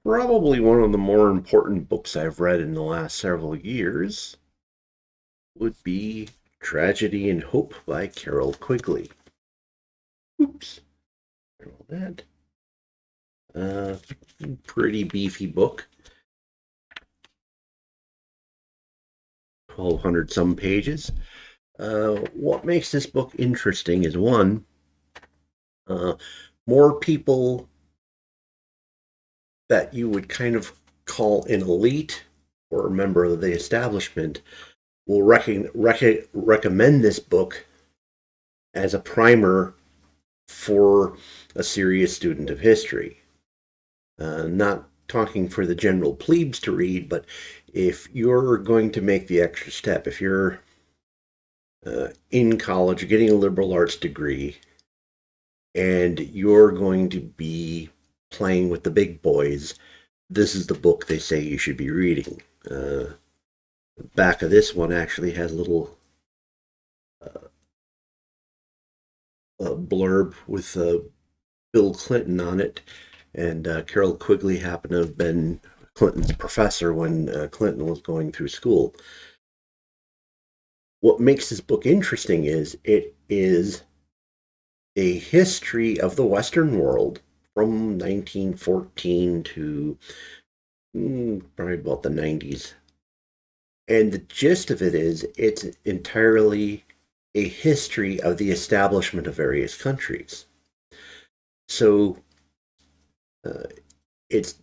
Probably one of the more important books I've read in the last several years would be Tragedy and Hope by Carol Quigley. Oops, all that. Uh, Pretty beefy book, 1,200 some pages. What makes this book interesting is one, uh, more people that you would kind of call an elite or a member of the establishment will recommend this book as a primer for a serious student of history. Not talking for the general plebes to read, but if you're going to make the extra step, if you're in college getting a liberal arts degree and you're going to be playing with the big boys, this is the book they say you should be reading. The back of this one actually has a little blurb with Bill Clinton on it, and Carol Quigley happened to have been Clinton's professor when Clinton was going through school. What makes this book interesting is it is a history of the Western world from 1914 to probably about the 90s. And the gist of it is it's entirely a history of the establishment of various countries. So uh, it's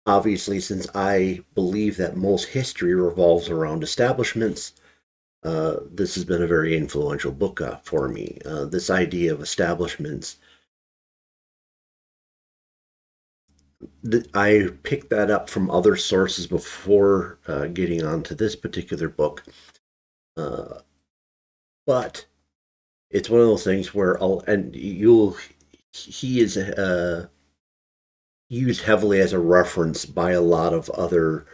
obviously, since I believe that most history revolves around establishments, this has been a very influential book for me. This idea of establishments, I picked that up from other sources before getting onto this particular book. Uh, but it's one of those things where he is used heavily as a reference by a lot of other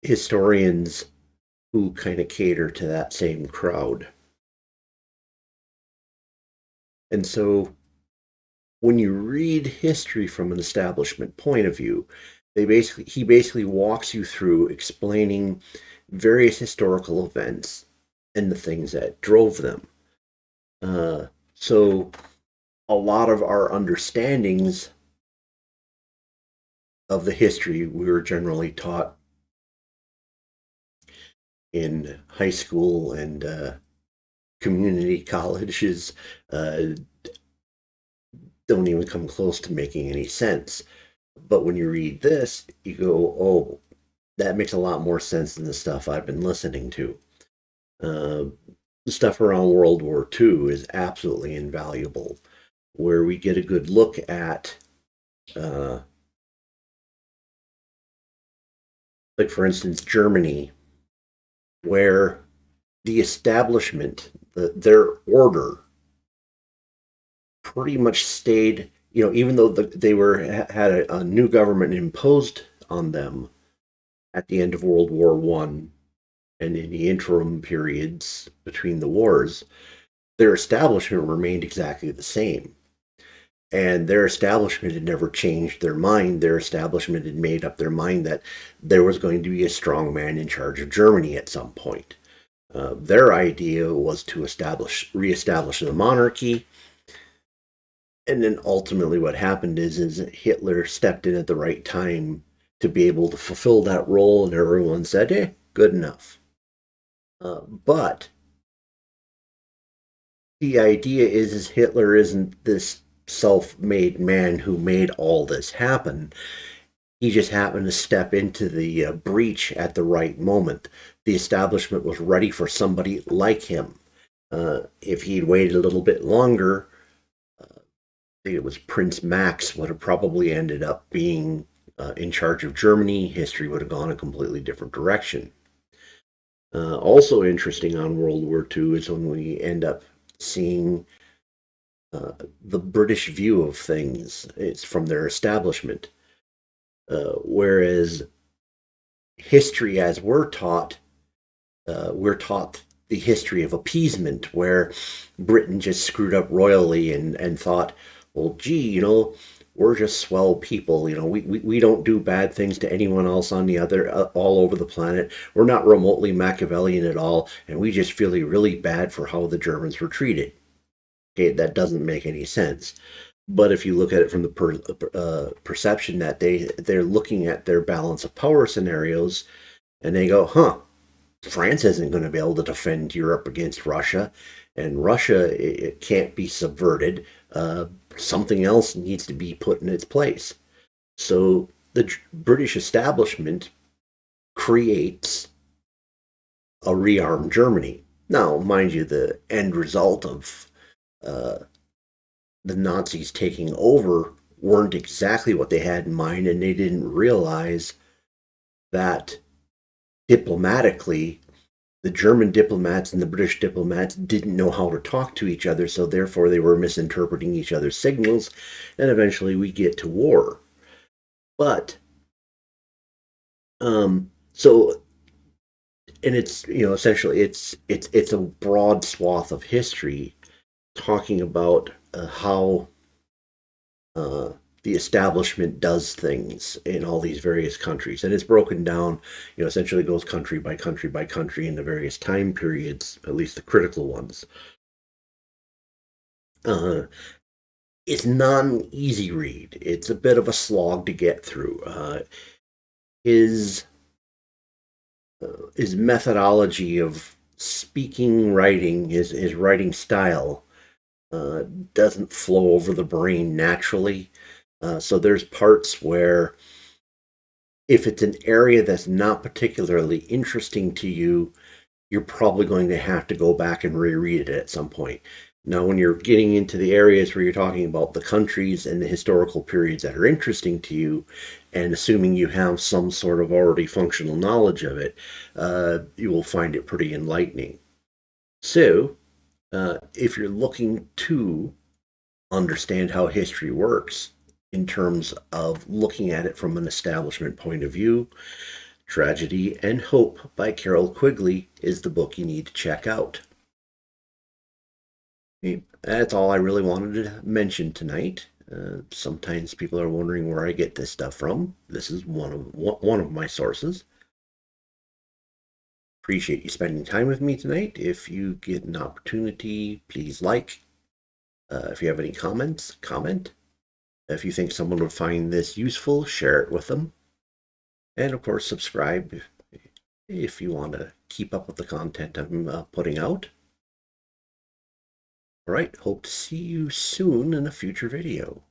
historians who kind of cater to that same crowd. And so when you read history from an establishment point of view, he basically walks you through explaining various historical events and the things that drove them. So a lot of our understandings of the history we were generally taught in high school and community colleges uh, don't even come close to making any sense. But when you read this, you go, oh, that makes a lot more sense than the stuff I've been listening to. Uh, the stuff around World War II is absolutely invaluable, where we get a good look at, uh, like, for instance, Germany, where the establishment, their order, pretty much stayed. Even though they had a new government imposed on them at the end of World War One and in the interim periods between the wars, their establishment remained exactly the same. And their establishment had never changed their mind. Their establishment had made up their mind that there was going to be a strong man in charge of Germany at some point. Their idea was to reestablish the monarchy. And then ultimately, what happened is Hitler stepped in at the right time to be able to fulfill that role, and everyone said, good enough. But the idea is Hitler isn't this self-made man who made all this happen. He just happened to step into the breach at the right moment. The establishment was ready for somebody like him. If he'd waited a little bit longer, I think it was Prince Max would have probably ended up being in charge of Germany. History would have gone a completely different direction. Also interesting on World War II is when we end up seeing the British view of things. It's from their establishment. Whereas history, as we're taught the history of appeasement, where Britain just screwed up royally and thought, well, gee, we're just swell people. We don't do bad things to anyone else on the other all over the planet. We're not remotely Machiavellian at all, and we just feel really bad for how the Germans were treated. Okay, that doesn't make any sense. But if you look at it from the perception that they're looking at their balance of power scenarios, and they go, huh, France isn't going to be able to defend Europe against Russia, and Russia, it can't be subverted. Something else needs to be put in its place. So the British establishment creates a rearmed Germany. Now, mind you, the end result of uh, the Nazis taking over weren't exactly what they had in mind, and they didn't realize that diplomatically the German diplomats and the British diplomats didn't know how to talk to each other, so therefore they were misinterpreting each other's signals, and eventually we get to war. But so, and it's essentially it's a broad swath of history talking about how uh, the establishment does things in all these various countries, and it's broken down. Essentially goes country by country by country in the various time periods, at least the critical ones. Uh, it's not an easy read. It's a bit of a slog to get through. His his methodology of speaking, writing, his writing style uh, doesn't flow over the brain naturally. So there's parts where if it's an area that's not particularly interesting to you, you're probably going to have to go back and reread it at some point. Now, when you're getting into the areas where you're talking about the countries and the historical periods that are interesting to you, and assuming you have some sort of already functional knowledge of it, you will find it pretty enlightening. So, if you're looking to understand how history works in terms of looking at it from an establishment point of view, Tragedy and Hope by Carol Quigley is the book you need to check out. That's all I really wanted to mention tonight. Sometimes people are wondering where I get this stuff from. This is one of my sources. Appreciate you spending time with me tonight. If you get an opportunity, please like. If you have any comments, comment. If you think someone would find this useful, share it with them. And of course, subscribe if you want to keep up with the content I'm putting out. All right, hope to see you soon in a future video.